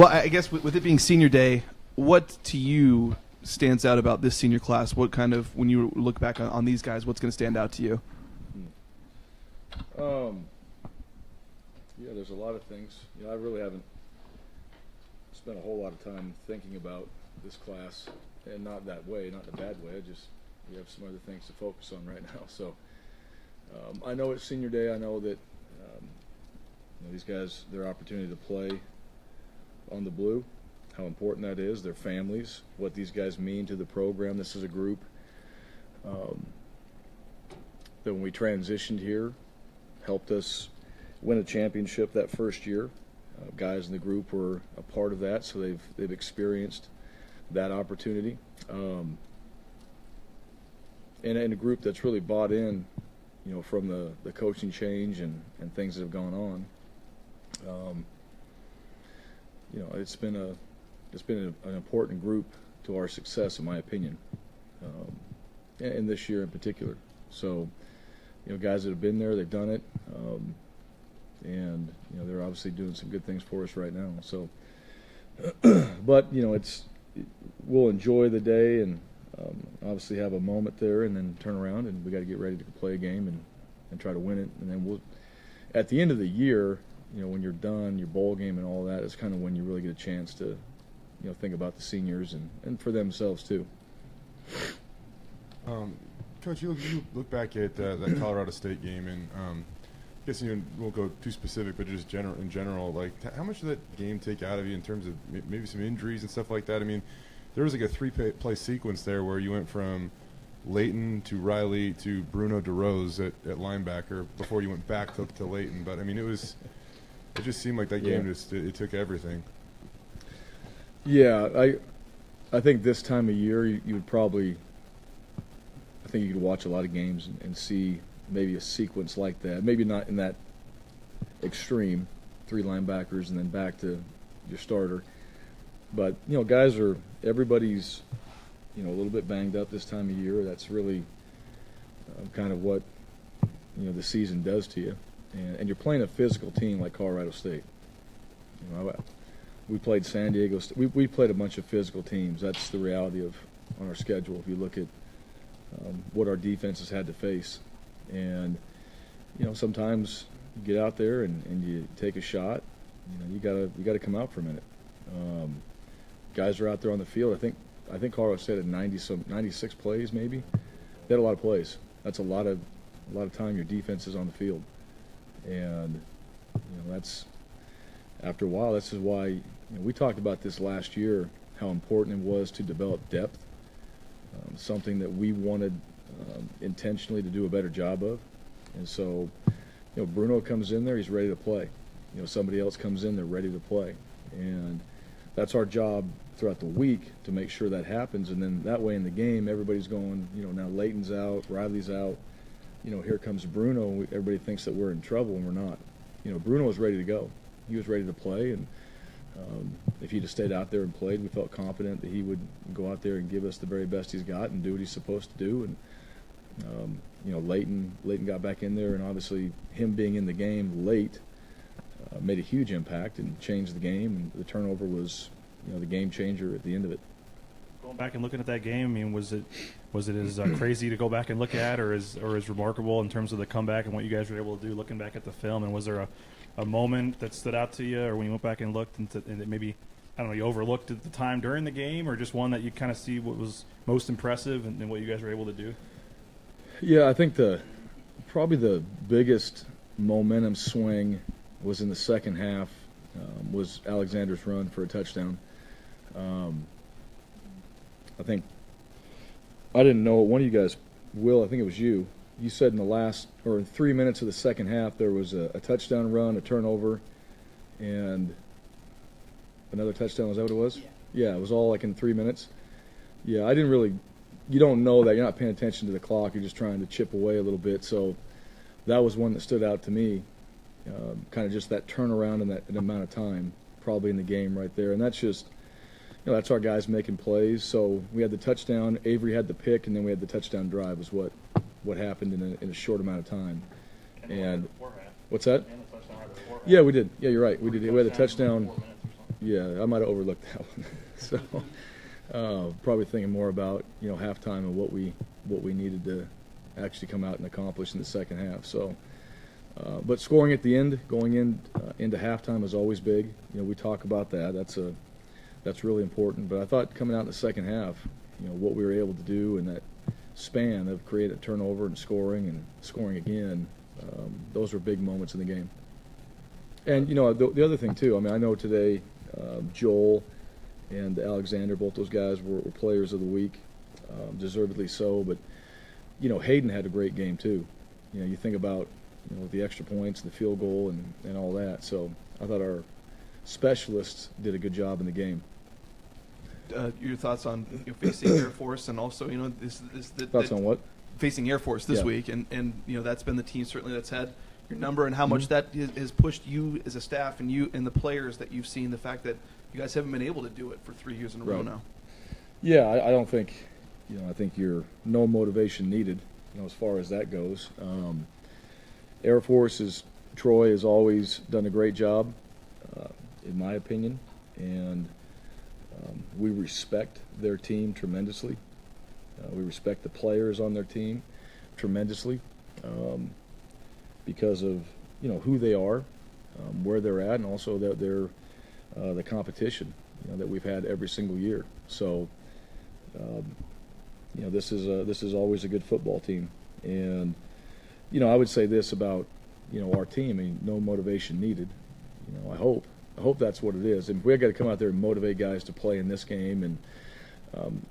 Well, I guess with it being senior day, what to you stands out about this senior class? What kind of, when you look back on these guys, what's going to stand out to you? Yeah, there's a lot of things. I really haven't spent a whole lot of time thinking about this class, and not that way, not in a bad way. We have some other things to focus on right now. So I know it's senior day. I know that these guys, their opportunity to play on the blue, how important that is, their families, what these guys mean to the program. This is a group that when we transitioned here helped us win a championship that first year. Guys in the group were a part of that, so they've experienced that opportunity. And a group that's really bought in, from the coaching change and things that have gone on. It's been an important group to our success, in my opinion, and this year in particular. So, guys that have been there, they've done it, and they're obviously doing some good things for us right now. So, but we'll enjoy the day and obviously have a moment there, and then turn around and we got to get ready to play a game and try to win it, and then we'll at the end of the year. When you're done, your bowl game and all that is kind of when you really get a chance to, think about the seniors and for themselves too. Coach, you look back at that Colorado State game, and I guess you won't go too specific, but just in general, like how much did that game take out of you in terms of maybe some injuries and stuff like that? I mean, there was like a 3-play sequence there where you went from Leighton to Riley to Bruno DeRose at linebacker before you went back to Leighton. But I mean, it just seemed like that game it took everything. Yeah, I think this time of year you would probably – I think you could watch a lot of games and see maybe a sequence like that. Maybe not in that extreme, 3 linebackers and then back to your starter. But, guys everybody's, a little bit banged up this time of year. That's really kind of what, the season does to you. And you're playing a physical team like Colorado State. We played San Diego. We played a bunch of physical teams. That's the reality on our schedule. If you look at what our defenses had to face, and sometimes you get out there and you take a shot. You gotta come out for a minute. Guys are out there on the field. I think Colorado State had 96 plays maybe. They had a lot of plays. That's a lot of time your defense is on the field. And that's after a while. This is why we talked about this last year, how important it was to develop depth, something that we wanted intentionally to do a better job of. And so, Bruno comes in there, he's ready to play. Somebody else comes in, they're ready to play, and that's our job throughout the week to make sure that happens. And then that way in the game, everybody's going. Now Leighton's out, Riley's out. Here comes Bruno. Everybody thinks that we're in trouble, and we're not. Bruno was ready to go. He was ready to play, and if he'd have stayed out there and played, we felt confident that he would go out there and give us the very best he's got and do what he's supposed to do. And Leighton got back in there, and obviously him being in the game late made a huge impact and changed the game. And the turnover was, the game changer at the end of it. Going back and looking at that game, I mean, was it as crazy to go back and look at, or as remarkable in terms of the comeback and what you guys were able to do looking back at the film? And was there a moment that stood out to you, or when you went back and looked and that maybe, I don't know, you overlooked at the time during the game, or just one that you kind of see what was most impressive and what you guys were able to do? Yeah, I think probably the biggest momentum swing was in the second half, was Alexander's run for a touchdown. I think I didn't know it. One of you guys, Will, I think it was you. You said in the last or in 3 minutes of the second half there was a touchdown run, a turnover, and another touchdown. Was that what it was? Yeah, it was all like in 3 minutes. Yeah, I didn't really. You don't know that. You're not paying attention to the clock. You're just trying to chip away a little bit. So that was one that stood out to me. Kind of just that turnaround in that amount of time, probably in the game right there. And that's just, that's our guys making plays. So we had the touchdown. Avery had the pick, and then we had the touchdown drive. Was what happened in a short amount of time. And what's that? And the touchdown right before. Yeah, we did. Yeah, you're right. We did. We had the touchdown. Yeah, I might have overlooked that one. So probably thinking more about halftime and what we needed to actually come out and accomplish in the second half. So, but scoring at the end, going into halftime is always big. We talk about that. That's really important. But I thought coming out in the second half, what we were able to do in that span of create a turnover and scoring again, those were big moments in the game. And the other thing too, I know today Joel and Alexander, both those guys were players of the week, deservedly so. But Hayden had a great game too. You think about the extra points, the field goal, and all that. So I thought our specialists did a good job in the game. Your thoughts on facing Air Force, and also thoughts on what? Facing Air Force this week, and that's been the team certainly that's had your number, and how much that has pushed you as a staff and you and the players that you've seen. The fact that you guys haven't been able to do it for 3 years in a row now. Yeah, I don't think I think you're no motivation needed as far as that goes. Air Force Troy has always done a great job, in my opinion, and we respect their team tremendously. We respect the players on their team tremendously because of who they are, where they're at, and also that they're the competition that we've had every single year. So this is always a good football team, and I would say this about our team. No motivation needed. I hope that's what it is. And we've got to come out there and motivate guys to play in this game.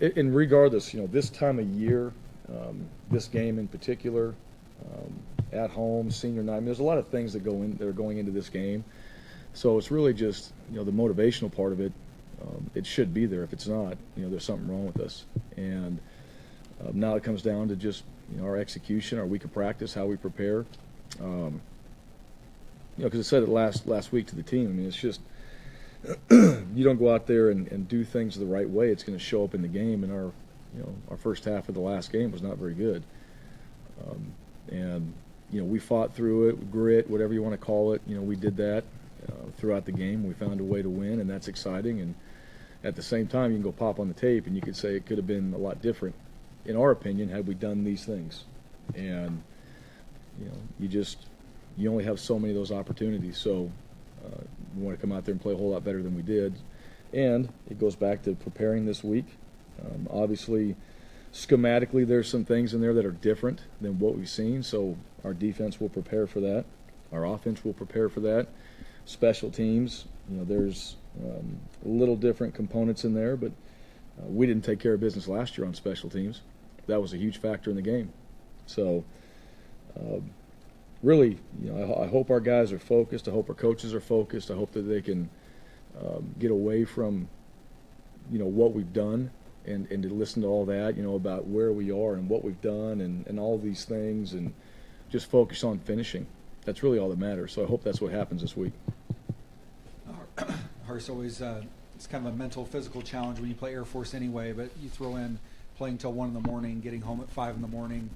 And regardless, this time of year, this game in particular, at home, senior night, there's a lot of things that are going into this game. So it's really just the motivational part of it. It should be there. If it's not, there's something wrong with us. And now it comes down to just our execution, our week of practice, how we prepare. Because I said it last week to the team. It's just you don't go out there and do things the right way, it's going to show up in the game. And our first half of the last game was not very good. And we fought through it, grit, whatever you want to call it. We did that throughout the game. We found a way to win, and that's exciting. And at the same time, you can go pop on the tape and you could say it could have been a lot different, in our opinion, had we done these things. And you only have so many of those opportunities. So we want to come out there and play a whole lot better than we did. And it goes back to preparing this week. Obviously, schematically, there's some things in there that are different than what we've seen. So our defense will prepare for that. Our offense will prepare for that. Special teams, there's a little different components in there, but we didn't take care of business last year on special teams. That was a huge factor in the game. So really, I hope our guys are focused. I hope our coaches are focused. I hope that they can get away from, what we've done and to listen to all that, about where we are and what we've done and all these things, and just focus on finishing. That's really all that matters. So I hope that's what happens this week. Hars, always it's kind of a mental, physical challenge when you play Air Force anyway, but you throw in playing till 1 a.m, getting home at 5 a.m,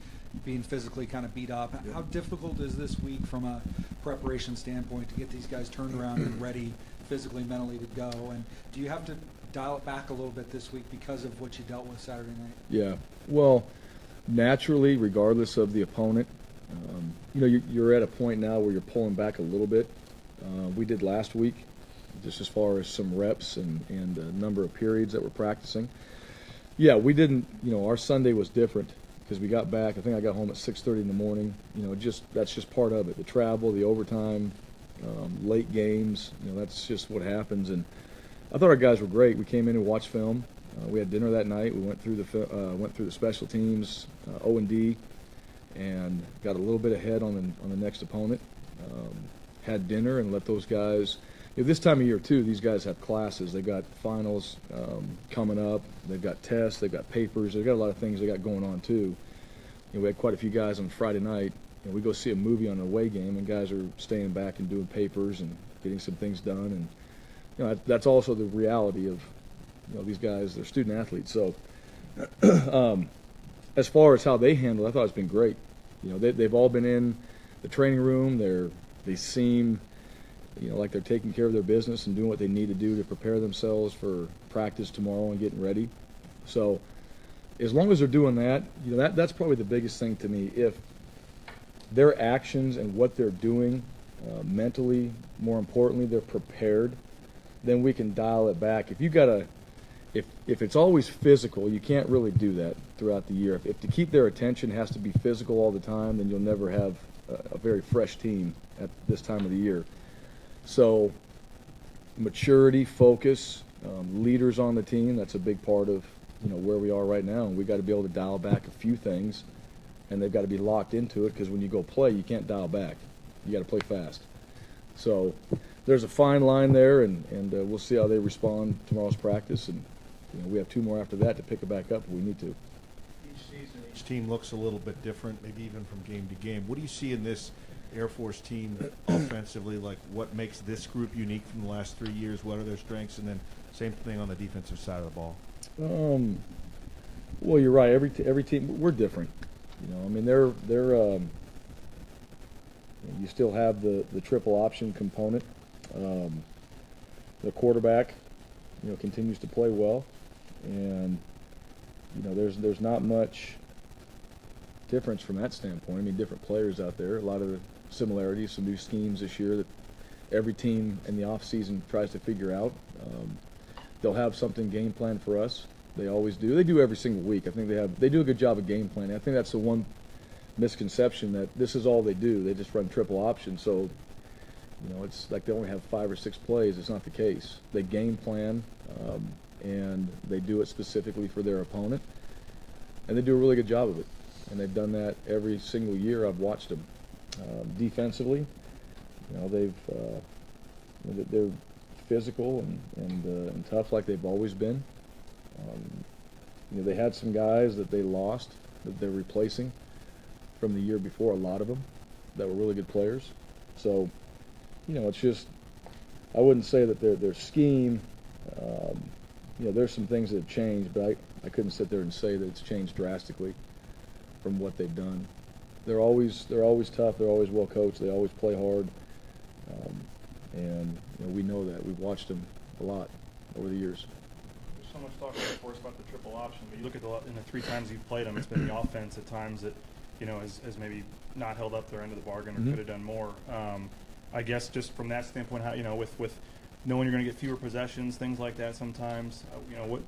being physically kind of beat up. How difficult is this week from a preparation standpoint to get these guys turned around and ready physically, mentally to go? And do you have to dial it back a little bit this week because of what you dealt with Saturday night? Yeah. Well, naturally, regardless of the opponent, you're at a point now where you're pulling back a little bit. We did last week, just as far as some reps and a number of periods that we're practicing. Yeah, we didn't, our Sunday was different because we got back. I think I got home at 6:30 in the morning. That's just part of it. The travel, the overtime, late games, that's just what happens. And I thought our guys were great. We came in and watched film. We had dinner that night. We went through the special teams, O&D, and got a little bit ahead on the next opponent. Had dinner and let those guys. This time of year too, these guys have classes. They've got finals coming up. They've got tests. They've got papers. They've got a lot of things they got going on too. We had quite a few guys on Friday night. We go see a movie on an away game, and guys are staying back and doing papers and getting some things done. And that's also the reality of these guys. They're student athletes. So as far as how they handle it, I thought it's been great. They've all been in the training room. They seem like they're taking care of their business and doing what they need to do to prepare themselves for practice tomorrow and getting ready. So as long as they're doing that, that's probably the biggest thing to me. If their actions and what they're doing mentally, more importantly, they're prepared, then we can dial it back. If it's always physical, you can't really do that throughout the year. If to keep their attention has to be physical all the time, then you'll never have a very fresh team at this time of the year. So maturity, focus, leaders on the team, that's a big part of where we are right now. And we got to be able to dial back a few things, and they've got to be locked into it, because when you go play, you can't dial back. You got to play fast. So there's a fine line there, and we'll see how they respond tomorrow's practice. And we have 2 more after that to pick it back up if we need to. Each season, each team looks a little bit different, maybe even from game to game. What do you see in this Air Force team offensively? Like, what makes this group unique from the last 3 years? What are their strengths? And then same thing on the defensive side of the ball. Well, you're right. Every team, we're different. They're you still have the triple option component. The quarterback, continues to play well, and there's not much difference from that standpoint. Different players out there, a lot of the similarities, some new schemes this year that every team in the off season tries to figure out. They'll have something game plan for us. They always do. They do every single week. I think they do a good job of game planning. I think that's the one misconception, that this is all they do. They just run triple option. So, it's like they only have 5 or 6 plays. It's not the case. They game plan, and they do it specifically for their opponent, and they do a really good job of it. And they've done that every single year I've watched them. Defensively, they're physical and tough like they've always been. They had some guys that they lost that they're replacing from the year before, a lot of them that were really good players. So, it's just, I wouldn't say that their scheme, there's some things that have changed, but I couldn't sit there and say that it's changed drastically from what they've done. They're always tough. They're always well coached. They always play hard, and we know that. We've watched them a lot over the years. There's so much talk, of course, about the triple option, but you look at in the 3 times you've played them, it's been the offense at times that has maybe not held up their end of the bargain or could have done more. I guess just from that standpoint, how with knowing you're going to get fewer possessions, things like that sometimes, what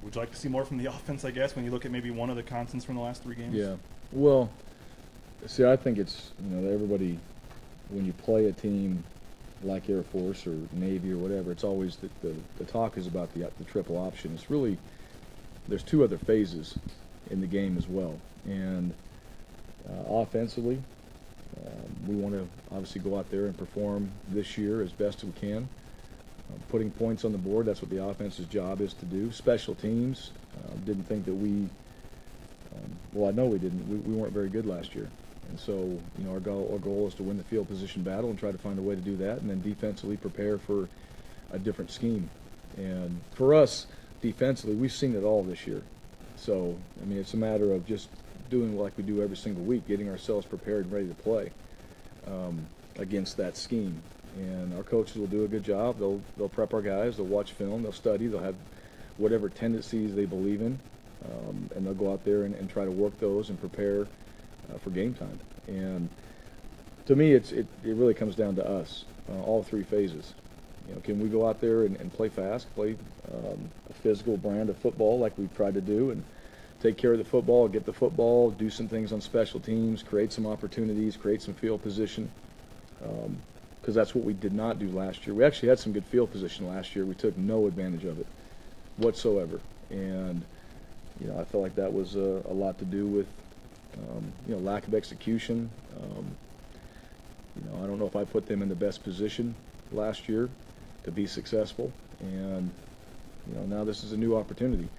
would you like to see more from the offense, I guess, when you look at maybe one of the constants from the last 3 games? Yeah. Well, see, I think it's, everybody, when you play a team like Air Force or Navy or whatever, it's always the talk is about the triple option. It's really, there's 2 other phases in the game as well. And offensively, we want to obviously go out there and perform this year as best we can. Putting points on the board, that's what the offense's job is to do. Special teams, didn't think that I know we didn't. We weren't very good last year. And so, our goal is to win the field position battle and try to find a way to do that, and then defensively prepare for a different scheme. And for us, defensively, we've seen it all this year. So, it's a matter of just doing like we do every single week, getting ourselves prepared and ready to play against that scheme. And our coaches will do a good job. They'll prep our guys. They'll watch film. They'll study. They'll have whatever tendencies they believe in, and they'll go out there and try to work those and prepare for game time. And to me, it really comes down to us, all 3 phases. Can we go out there and play fast, play a physical brand of football like we've tried to do, and take care of the football, get the football, do some things on special teams, create some opportunities, create some field position, because that's what we did not do last year. We actually had some good field position last year. We took no advantage of it whatsoever. And, I felt like that was a lot to do with, lack of execution. I don't know if I put them in the best position last year to be successful. And, now this is a new opportunity.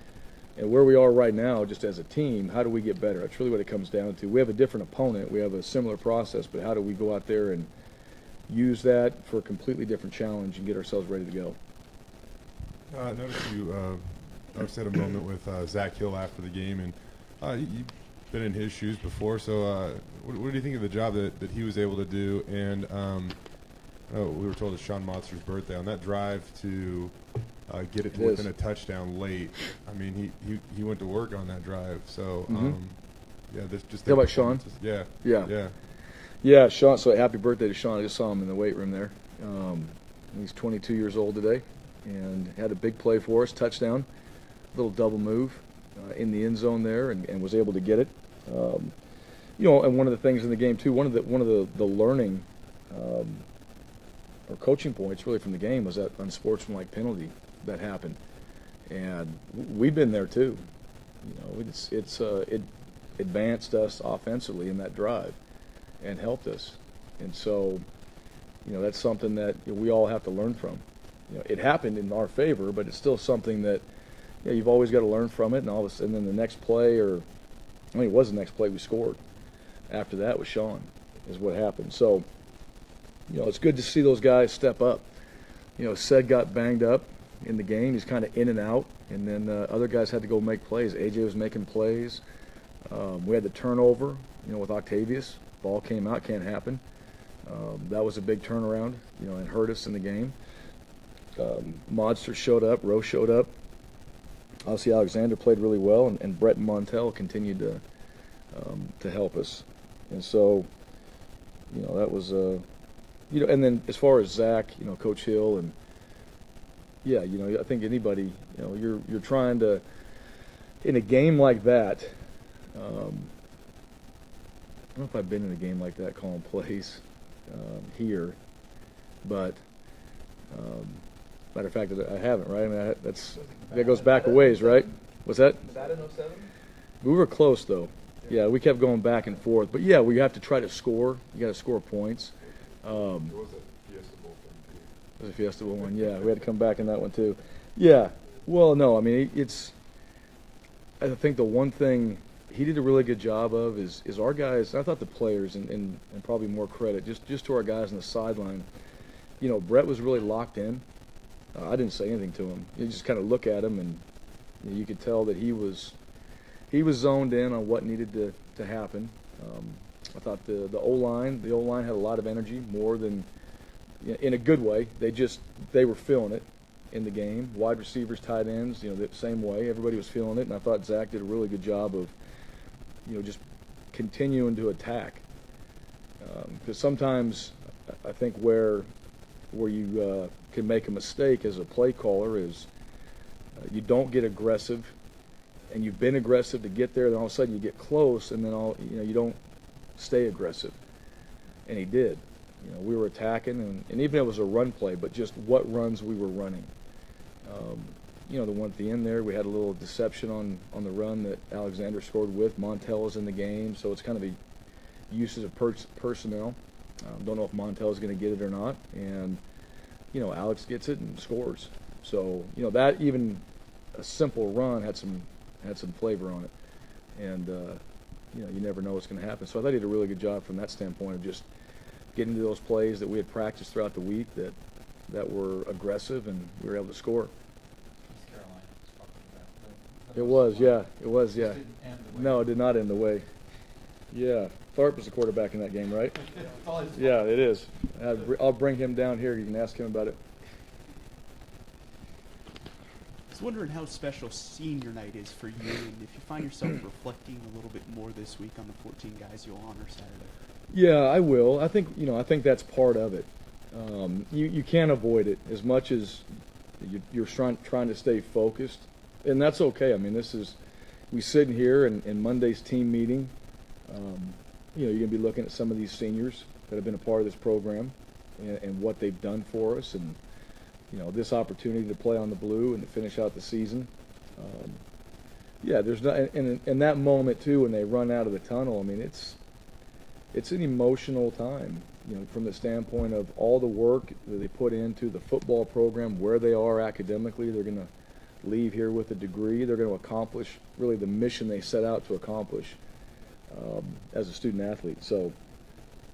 And where we are right now, just as a team, how do we get better? That's really what it comes down to. We have a different opponent. We have a similar process, but how do we go out there and use that for a completely different challenge and get ourselves ready to go? I noticed you obviously had a moment with Zach Hill after the game, and you've been in his shoes before. So what do you think of the job that he was able to do? And we were told it's Sean Monster's birthday. On that drive to get it to It within is. a touchdown late, I mean, he went to work on that drive. So, yeah, there's just How about Sean? Yeah. Yeah. Yeah. Yeah, Sean. So happy birthday to Sean. I just saw him in the weight room there. He's 22 years old today, and had a big play for us, touchdown, little double move in the end zone there, and was able to get it. And one of the things in the game too, one of the learning or coaching points really from the game was that unsportsmanlike penalty that happened, and we've been there too. It advanced us offensively in that drive and helped us, and so that's something that we all have to learn from. It happened in our favor, but it's still something that you've always got to learn from it. And then the next play, it was the next play we scored. After that was Sean, is what happened. So, it's good to see those guys step up. Sed got banged up in the game. He's kind of in and out, and then other guys had to go make plays. AJ was making plays. We had the turnover, with Octavius. Ball came out, can't happen. That was a big turnaround, and hurt us in the game. Monster showed up, Rowe showed up. Obviously, Alexander played really well, and Brett Montel continued to help us. And so, that was, and then as far as Zach, Coach Hill, and I think anybody, you're trying to, in a game like that. I don't know if I've been in a game like that calling plays here, but matter of fact, I haven't. Right? I mean, that goes back a ways, right? What's that? Was that in 07? We were close though. Yeah, we kept going back and forth, but yeah, we have to try to score. You got to score points. It was a Fiesta Bowl thing, too. It was a Fiesta Bowl one. Yeah, we had to come back in that one too. Yeah. Well, no, I mean I think the one thing he did a really good job of is our guys. I thought the players and probably more credit just to our guys on the sideline. Brett was really locked in. I didn't say anything to him. You just kind of look at him, and you could tell that he was zoned in on what needed to happen. I thought the O-line had a lot of energy, more than in a good way. They were feeling it in the game. Wide receivers, tight ends, the same way. Everybody was feeling it, and I thought Zach did a really good job of just continuing to attack. Because sometimes I think where you can make a mistake as a play caller is you don't get aggressive, and you've been aggressive to get there, then all of a sudden you get close, and then you don't stay aggressive. And he did. We were attacking, and even if it was a run play, but just what runs we were running. The one at the end there, we had a little deception on the run that Alexander scored with. Montel was in the game, so it's kind of a usage of personnel. Don't know if Montel is going to get it or not, and Alex gets it and scores. So that even a simple run had some flavor on it, and you never know what's going to happen. So I thought he did a really good job from that standpoint of just getting to those plays that we had practiced throughout the week that were aggressive, and we were able to score. It was, yeah. No, it did not end the way. Yeah, Tharp was the quarterback in that game, right? Yeah, it is. I'll bring him down here. You can ask him about it. I was wondering how special senior night is for you, and if you find yourself reflecting a little bit more this week on the 14 guys you'll honor Saturday. Yeah, I will. I think that's part of it. You can't avoid it as much as you're trying to stay focused, and that's okay. I mean, we sit in here in Monday's team meeting. You're going to be looking at some of these seniors that have been a part of this program and what they've done for us, and this opportunity to play on the blue and to finish out the season. There's not, and in that moment too, when they run out of the tunnel, I mean, it's an emotional time, from the standpoint of all the work that they put into the football program, where they are academically. They're going to leave here with a degree. They're going to accomplish really the mission they set out to accomplish as a student athlete. So,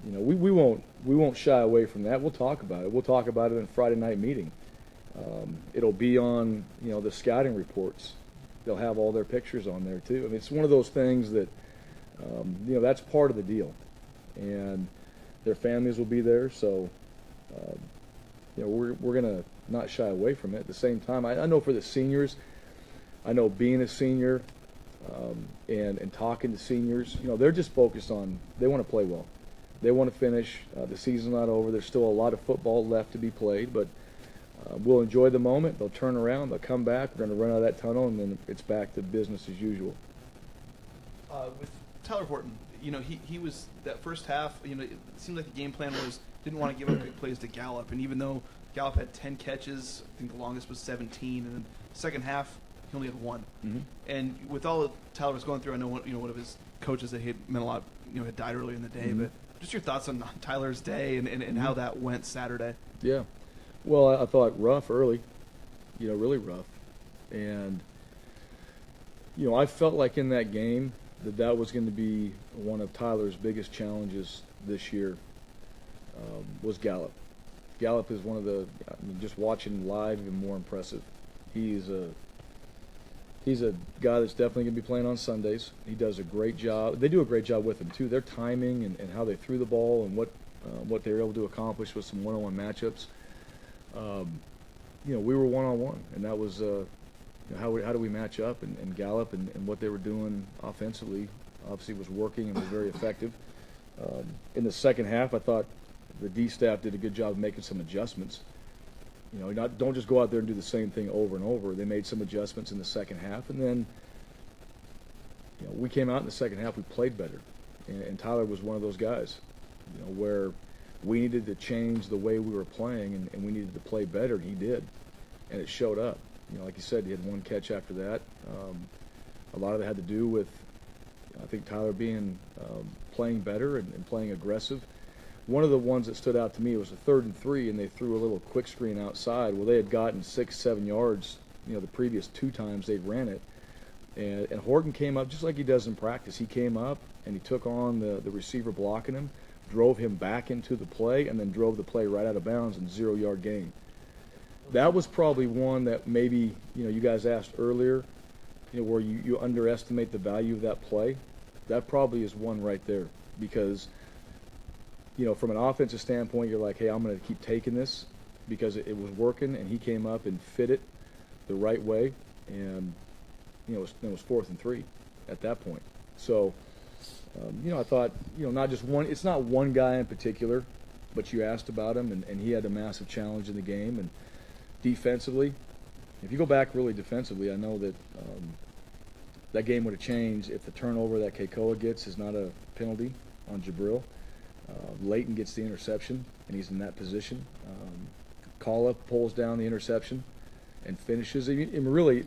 we won't shy away from that. We'll talk about it. We'll talk about it in Friday night meeting. It'll be on the scouting reports. They'll have all their pictures on there too. I mean, it's one of those things that that's part of the deal, and their families will be there. So we're going to not shy away from it. At the same time, I know for the seniors, I know being a senior and talking to seniors, they're just focused on, they want to play well. They want to finish. The season's not over. There's still a lot of football left to be played, but we'll enjoy the moment. They'll turn around. They'll come back. We're going to run out of that tunnel, and then it's back to business as usual. With Tyler Horton, he was that first half. It seemed like the game plan was didn't want to give up big plays to Gallup, and even though Gallup had 10 catches, I think the longest was 17, and then second half he only had 1. Mm-hmm. And with all that Tyler was going through, I know one of his coaches that he had meant a lot, had died earlier in the day, Mm-hmm. but just your thoughts on Tyler's day and how that went Saturday. Yeah. Well, I thought rough early, really rough. And, I felt like in that game that was going to be one of Tyler's biggest challenges this year was Gallup. Gallup is one of the, just watching live, even more impressive. He's a guy that's definitely going to be playing on Sundays. He does a great job. They do a great job with him, too. Their timing and how they threw the ball and what they were able to accomplish with some one-on-one matchups. We were one-on-one, and that was how do we match up, and Gallup and what they were doing offensively obviously was working and was very effective. In the second half, I thought the D staff did a good job of making some adjustments. Don't just go out there and do the same thing over and over. They made some adjustments in the second half, and then we came out in the second half. We played better, and Tyler was one of those guys, where we needed to change the way we were playing, and we needed to play better, and he did, and it showed up. Like you said, he had 1 catch after that. A lot of it had to do with, I think, Tyler being playing better and playing aggressive. One of the ones that stood out to me was a 3rd and 3, and they threw a little quick screen outside. Well, they had gotten 6-7 yards, the previous 2 times they'd ran it. And Horton came up just like he does in practice. He came up, and he took on the receiver blocking him, drove him back into the play, and then drove the play right out of bounds in 0-yard gain. That was probably one that maybe, you guys asked earlier, where you underestimate the value of that play. That probably is one right there because – from an offensive standpoint, you're like, hey, I'm going to keep taking this because it was working, and he came up and fit it the right way, and it was 4th and 3 at that point. So, I thought, not just one. It's not one guy in particular, but you asked about him, and he had a massive challenge in the game. And defensively, if you go back really defensively, I know that that game would have changed if the turnover that Keikoa gets is not a penalty on Jabril. Leighton gets the interception, and he's in that position. Kala pulls down the interception and finishes. And really,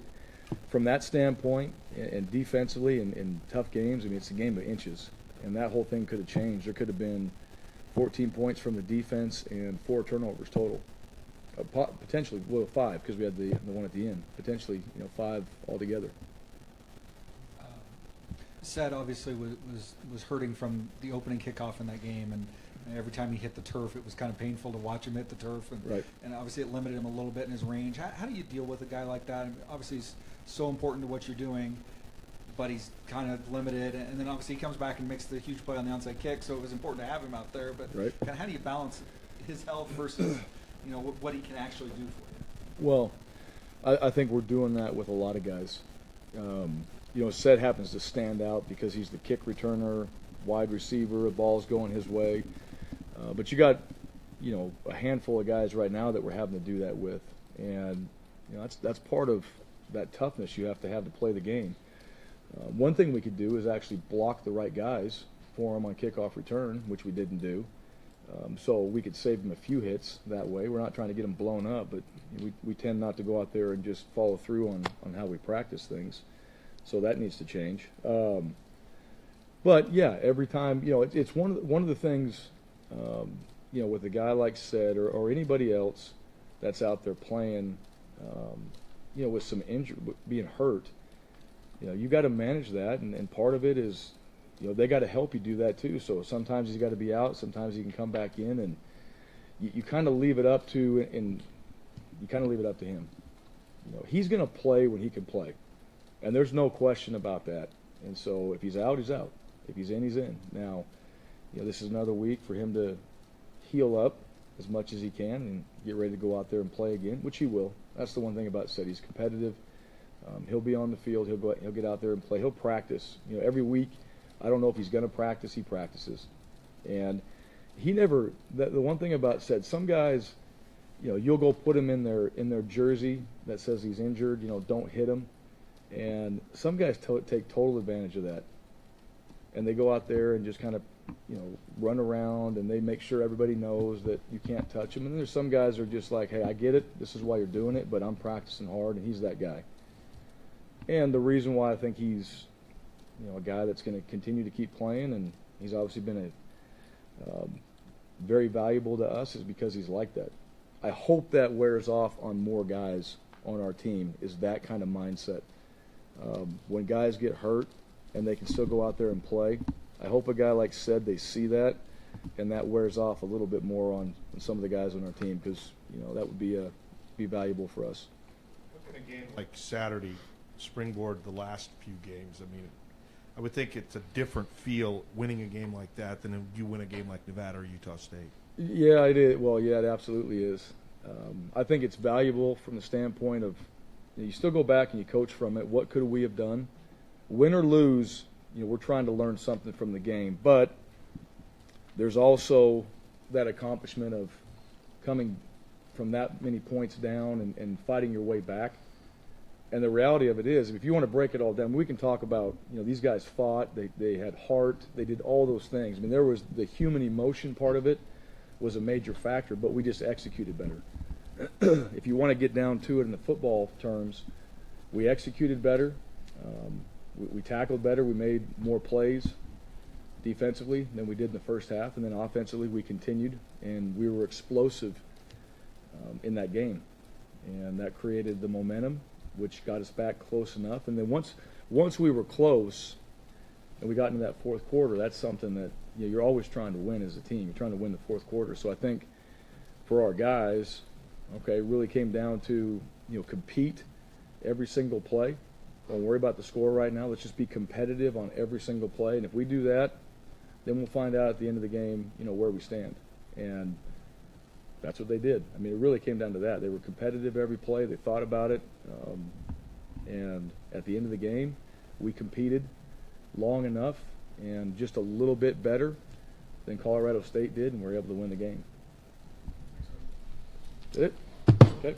from that standpoint, and defensively in tough games, it's a game of inches. And that whole thing could have changed. There could have been 14 points from the defense and 4 turnovers total. Potentially, 5 because we had the one at the end. Potentially, 5 altogether. Sed obviously was hurting from the opening kickoff in that game, and every time he hit the turf, it was kind of painful to watch him hit the turf, and right. And obviously it limited him a little bit in his range. How do you deal with a guy like that? Obviously he's so important to what you're doing, but he's kind of limited, and then obviously he comes back and makes the huge play on the onside kick, so it was important to have him out there. But right. Kind of how do you balance his health versus what he can actually do for you? Well, I think we're doing that with a lot of guys. Sed happens to stand out because he's the kick returner, wide receiver, the ball's going his way. But you got, a handful of guys right now that we're having to do that with. And, that's part of that toughness you have to play the game. One thing we could do is actually block the right guys for him on kickoff return, which we didn't do. So we could save him a few hits that way. We're not trying to get him blown up, but we tend not to go out there and just follow through on how we practice things. So that needs to change. But yeah, every time, it's one of the things, with a guy like Sed or anybody else that's out there playing, with some injury, being hurt, you got to manage that, and part of it is, they got to help you do that too. So sometimes he's got to be out, sometimes he can come back in, and you kind of leave it up to him. He's going to play when he can play. And there's no question about that. And so if he's out, he's out. If he's in, he's in. Now, this is another week for him to heal up as much as he can and get ready to go out there and play again, which he will. That's the one thing about Seth. He's competitive. He'll be on the field. He'll get out there and play. He'll practice. Every week. I don't know if he's going to practice. He practices, and he never. The one thing about Seth, some guys, you'll go put him in their jersey that says he's injured. Don't hit him, and some guys take total advantage of that, and they go out there and just kind of run around, and they make sure everybody knows that you can't touch him. And then there's some guys that are just like, hey, I get it. This is why you're doing it, but I'm practicing hard, and he's that guy. And the reason why I think he's, a guy that's going to continue to keep playing, and he's obviously been very valuable to us, is because he's like that. I hope that wears off on more guys on our team, is that kind of mindset. When guys get hurt and they can still go out there and play, I hope a guy like Seth, they see that, and that wears off a little bit more on some of the guys on our team, because that would be valuable for us. How can a game like Saturday springboard the last few games? I mean, I would think it's a different feel winning a game like that than if you win a game like Nevada or Utah State. Yeah, it is. Well, yeah, it absolutely is. I think it's valuable from the standpoint of you still go back and you coach from it. What could we have done? Win or lose, we're trying to learn something from the game. But there's also that accomplishment of coming from that many points down and fighting your way back. And the reality of it is, if you want to break it all down, we can talk about, these guys fought, they had heart, they did all those things. I mean, there was the human emotion part of it was a major factor, but we just executed better. If you want to get down to it in the football terms, we executed better, we tackled better, we made more plays defensively than we did in the first half, and then offensively we continued, and we were explosive in that game. And that created the momentum, which got us back close enough. And then once we were close and we got into that fourth quarter, that's something that you're always trying to win as a team. You're trying to win the fourth quarter. So I think for our guys, it really came down to compete every single play. Don't worry about the score right now. Let's just be competitive on every single play. And if we do that, then we'll find out at the end of the game, where we stand. And that's what they did. I mean, it really came down to that. They were competitive every play. They thought about it. And at the end of the game, we competed long enough and just a little bit better than Colorado State did, and we were able to win the game. That's it.